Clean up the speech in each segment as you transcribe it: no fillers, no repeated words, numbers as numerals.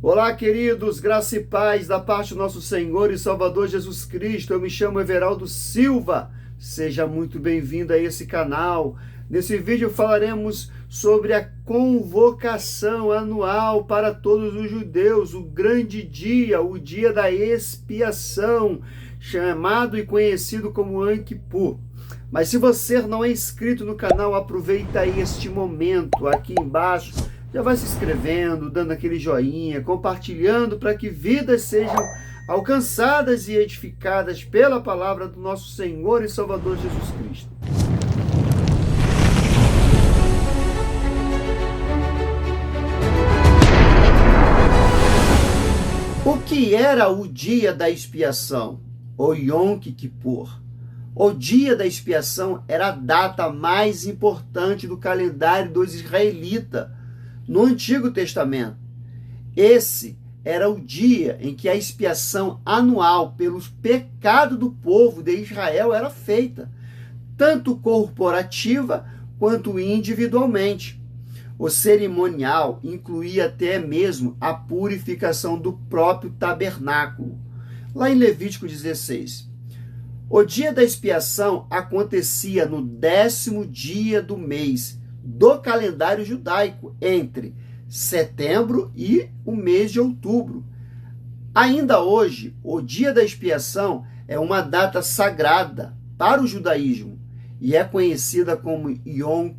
Olá, queridos, graça e paz da parte do nosso Senhor e Salvador Jesus Cristo. Eu me chamo Everaldo Silva. Seja muito bem-vindo a esse canal. Nesse vídeo falaremos sobre a convocação anual para todos os judeus, o grande dia, o dia da expiação, chamado e conhecido como Yom Kippur. Mas se você não é inscrito no canal, aproveita aí este momento aqui embaixo. Já vai se inscrevendo, dando aquele joinha, compartilhando para que vidas sejam alcançadas e edificadas pela palavra do nosso Senhor e Salvador Jesus Cristo. O que era o dia da expiação, o Yom Kippur? O dia da expiação era a data mais importante do calendário dos israelitas no Antigo Testamento. Esse era o dia em que a expiação anual pelos pecados do povo de Israel era feita, tanto corporativa quanto individualmente. O cerimonial incluía até mesmo a purificação do próprio tabernáculo. Lá em Levítico 16. O dia da expiação acontecia no 10º dia do mês do calendário judaico, entre setembro e o mês de outubro. Ainda hoje, o dia da expiação é uma data sagrada para o judaísmo e é conhecida como Yom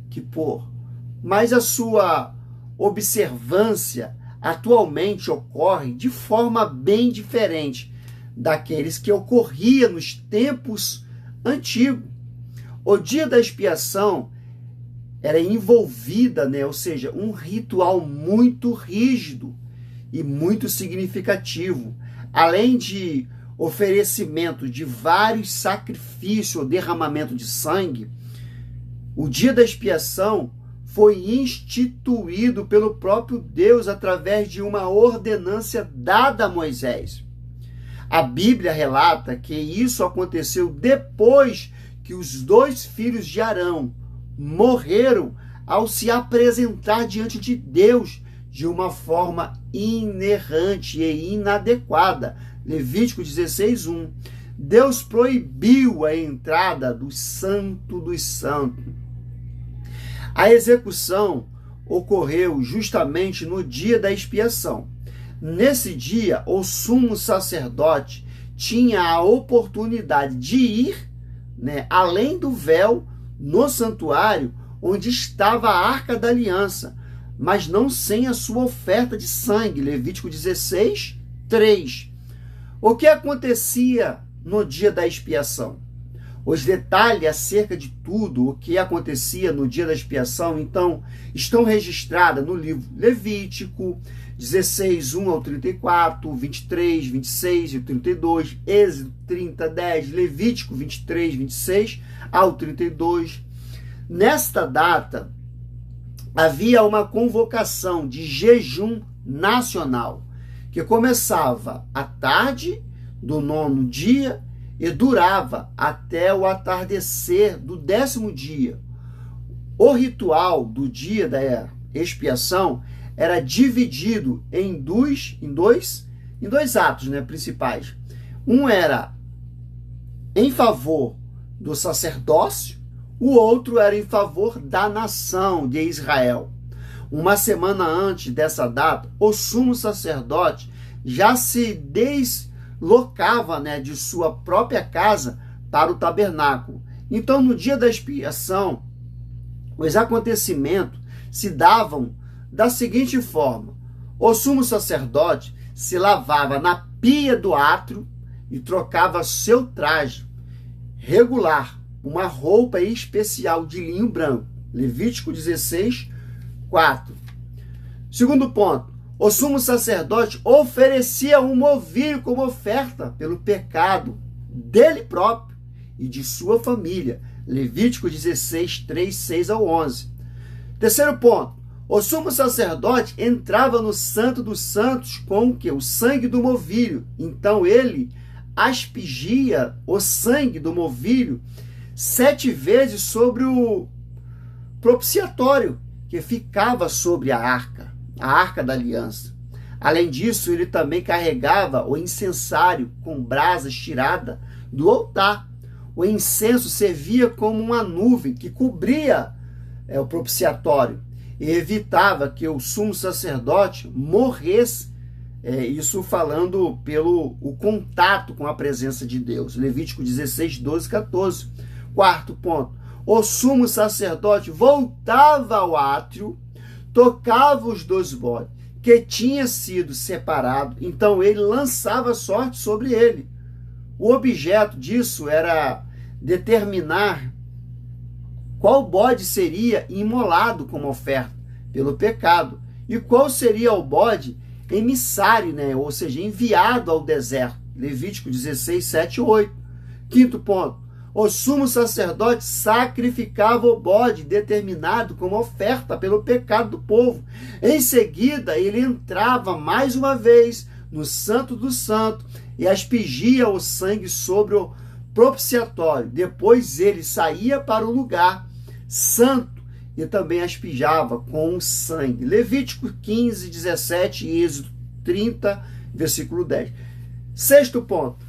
Kippur. Mas a sua observância atualmente ocorre de forma bem diferente daqueles que ocorria nos tempos antigos. O dia da expiação era envolvida, ou seja, um ritual muito rígido e muito significativo, além de oferecimento de vários sacrifícios ou derramamento de sangue. O dia da expiação foi instituído pelo próprio Deus através de uma ordenância dada a Moisés. A Bíblia relata que isso aconteceu depois que os 2 filhos de Arão morreram ao se apresentar diante de Deus de uma forma inerrante e inadequada. Levítico 16:1. Deus proibiu a entrada do Santo dos Santos. A execução ocorreu justamente no dia da expiação. Nesse dia, o sumo sacerdote tinha a oportunidade de ir, além do véu, no santuário onde estava a Arca da Aliança, mas não sem a sua oferta de sangue. Levítico 16:3. O que acontecia no dia da expiação? Os detalhes acerca de tudo o que acontecia no dia da expiação, então, estão registrados no livro Levítico 16:1 ao 34, 23, 26 e 32, Êxodo 30:10, Levítico 23, 26 ao 32. Nesta data, havia uma convocação de jejum nacional, que começava à tarde do 9º dia e durava até o atardecer do 10º dia. O ritual do dia da expiação era dividido em dois atos principais. Um era em favor do sacerdócio, o outro era em favor da nação de Israel. Uma semana antes dessa data, o sumo sacerdote já se deslocava de sua própria casa para o tabernáculo. Então, no dia da expiação, os acontecimentos se davam da seguinte forma: o sumo sacerdote se lavava na pia do átrio e trocava seu traje regular, uma roupa especial de linho branco. Levítico 16:4. Segundo ponto, o sumo sacerdote oferecia um novilho como oferta pelo pecado dele próprio e de sua família. Levítico 16:3, 6 ao 11. Terceiro ponto, o sumo sacerdote entrava no Santo dos Santos com o sangue do novilho. Então ele aspergia o sangue do novilho 7 vezes sobre o propiciatório que ficava sobre a arca da aliança. Além disso, ele também carregava o incensário com brasas tirada do altar. O incenso servia como uma nuvem que cobria o propiciatório e evitava que o sumo sacerdote morresse. Isso falando pelo o contato com a presença de Deus. Levítico 16, 12, 14. Quarto ponto. O sumo sacerdote voltava ao átrio, tocava os 2 bodes, que tinha sido separado, então ele lançava sorte sobre ele. O objeto disso era determinar qual bode seria imolado como oferta pelo pecado e qual seria o bode emissário, ou seja, enviado ao deserto. Levítico 16, 7 e 8. Quinto ponto. O sumo sacerdote sacrificava o bode determinado como oferta pelo pecado do povo. Em seguida, ele entrava mais uma vez no Santo do Santo e aspergia o sangue sobre o propiciatório. Depois ele saía para o lugar santo e também asperjava com o sangue. Levítico 15, 17 e Êxodo 30, versículo 10. Sexto ponto.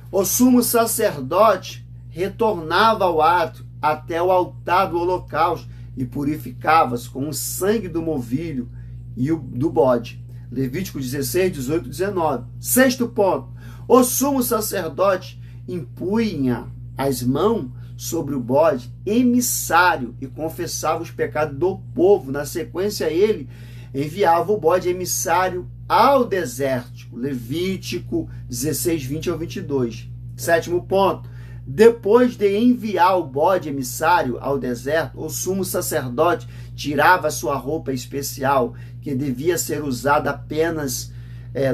O sumo sacerdote retornava ao átrio até o altar do holocausto e purificava-se com o sangue do novilho e do bode. Levítico 16, 18 e 19. Sexto ponto. O sumo sacerdote impunha as mãos sobre o bode emissário e confessava os pecados do povo. Na sequência, ele enviava o bode emissário ao deserto. Levítico 16, 20 ao 22. Sétimo ponto. Depois de enviar o bode emissário ao deserto, o sumo sacerdote tirava sua roupa especial, que devia ser usada apenas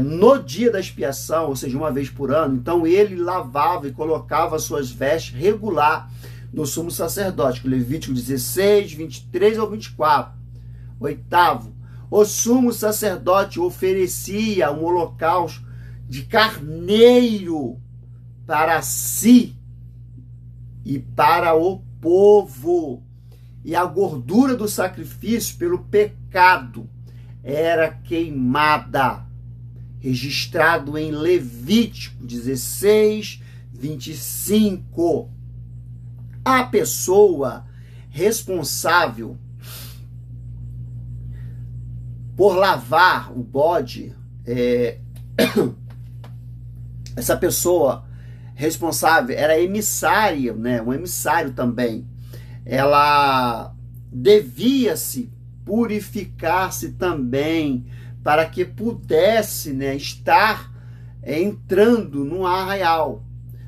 no dia da expiação, ou seja, uma vez por ano. Então ele lavava e colocava suas vestes regular do sumo sacerdote. Levítico 16, 23 ao 24. Oitavo, o sumo sacerdote oferecia um holocausto de carneiro para si e para o povo. E a gordura do sacrifício pelo pecado era queimada. Registrado em Levítico 16, 25. A pessoa responsável por lavar o bode, essa pessoa responsável era emissária, um emissário também. Ela devia-se purificar-se também para que pudesse estar entrando no arraial.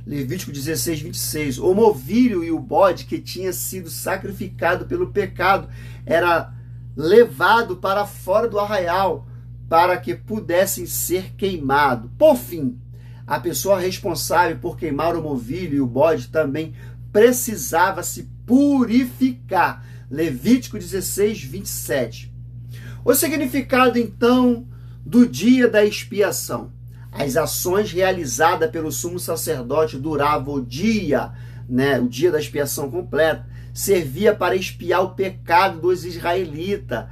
Levítico 16, 26. O novilho e o bode que tinha sido sacrificado pelo pecado era levado para fora do arraial para que pudessem ser queimados. Por fim, a pessoa responsável por queimar o novilho e o bode também precisava se purificar. Levítico 16, 27. O significado, então, do dia da expiação. As ações realizadas pelo sumo sacerdote duravam o dia da expiação completa. Servia para expiar o pecado dos israelitas,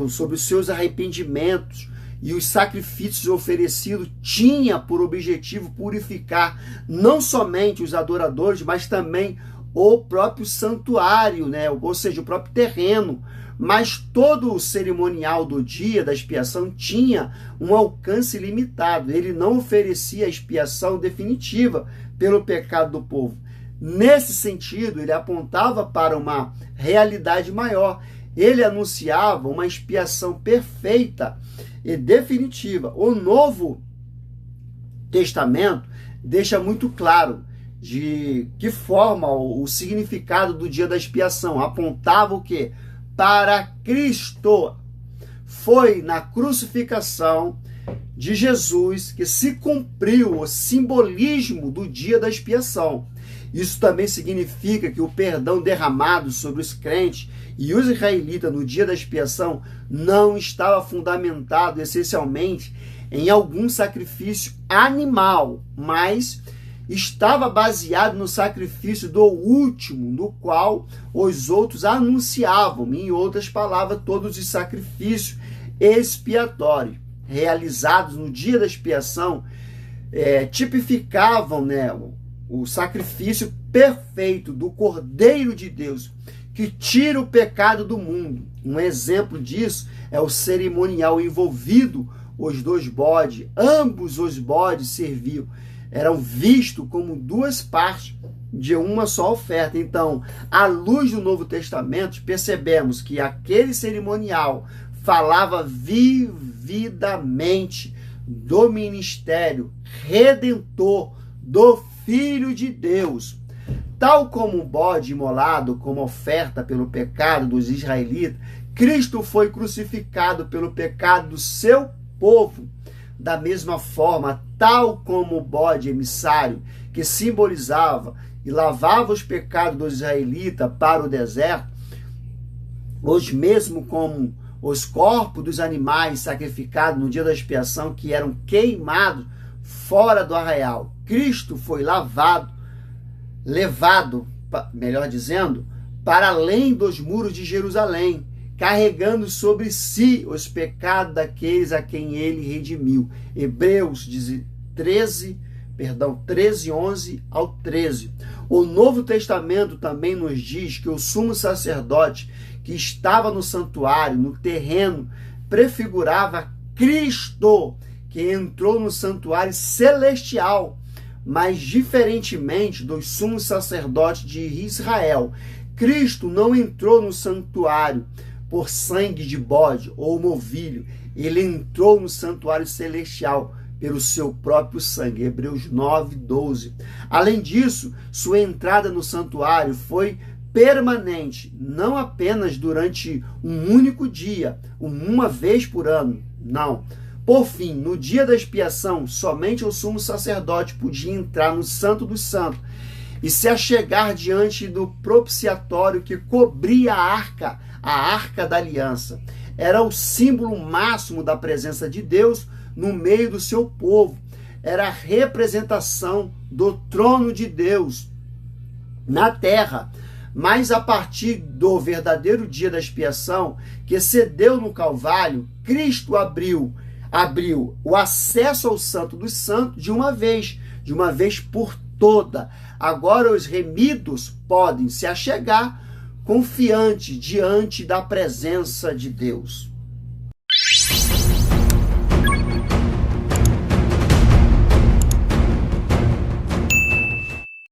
sobre os seus arrependimentos. E os sacrifícios oferecidos tinha por objetivo purificar não somente os adoradores, mas também o próprio santuário, ou seja, o próprio terreno. Mas todo o cerimonial do dia da expiação tinha um alcance limitado. Ele não oferecia a expiação definitiva pelo pecado do povo. Nesse sentido, ele apontava para uma realidade maior. Ele anunciava uma expiação perfeita e definitiva. O Novo Testamento deixa muito claro de que forma o significado do dia da expiação. Apontava o quê? Para Cristo. Foi na crucificação de Jesus que se cumpriu o simbolismo do dia da expiação. Isso também significa que o perdão derramado sobre os crentes e os israelitas no dia da expiação não estava fundamentado essencialmente em algum sacrifício animal, mas estava baseado no sacrifício do último, no qual os outros anunciavam, em outras palavras, todos os sacrifícios expiatórios. realizados no dia da expiação tipificavam, né, o sacrifício perfeito do Cordeiro de Deus, que tira o pecado do mundo. Um exemplo disso é o cerimonial envolvido os 2 bodes. Ambos os bodes eram vistos como 2 partes de uma só oferta. Então, à luz do Novo Testamento, percebemos que aquele cerimonial falava vividamente do ministério redentor do Filho de Deus. Tal como o bode imolado como oferta pelo pecado dos israelitas, Cristo foi crucificado pelo pecado do seu povo. Da mesma forma, tal como o bode emissário, que simbolizava e lavava os pecados dos israelitas para o deserto, hoje mesmo como os corpos dos animais sacrificados no dia da expiação, que eram queimados fora do arraial, Cristo foi levado, melhor dizendo, para além dos muros de Jerusalém, carregando sobre si os pecados daqueles a quem ele redimiu. Hebreus 13, 11 ao 13. O Novo Testamento também nos diz que o sumo sacerdote que estava no santuário, no terreno, prefigurava Cristo, que entrou no santuário celestial. Mas, diferentemente dos sumos sacerdotes de Israel, Cristo não entrou no santuário por sangue de bode ou novilho. Ele entrou no santuário celestial pelo seu próprio sangue. Hebreus 9, 12. Além disso, sua entrada no santuário foi permanente, não apenas durante um único dia, uma vez por ano. Não. Por fim, no dia da expiação, somente o sumo sacerdote podia entrar no Santo dos Santos e se achegar diante do propiciatório que cobria a arca da aliança. Era o símbolo máximo da presença de Deus no meio do seu povo. Era a representação do trono de Deus na terra. Mas a partir do verdadeiro dia da expiação, que cedeu no Calvário, Cristo abriu o acesso ao Santo dos Santos de uma vez por toda. Agora os remidos podem se achegar confiantes diante da presença de Deus.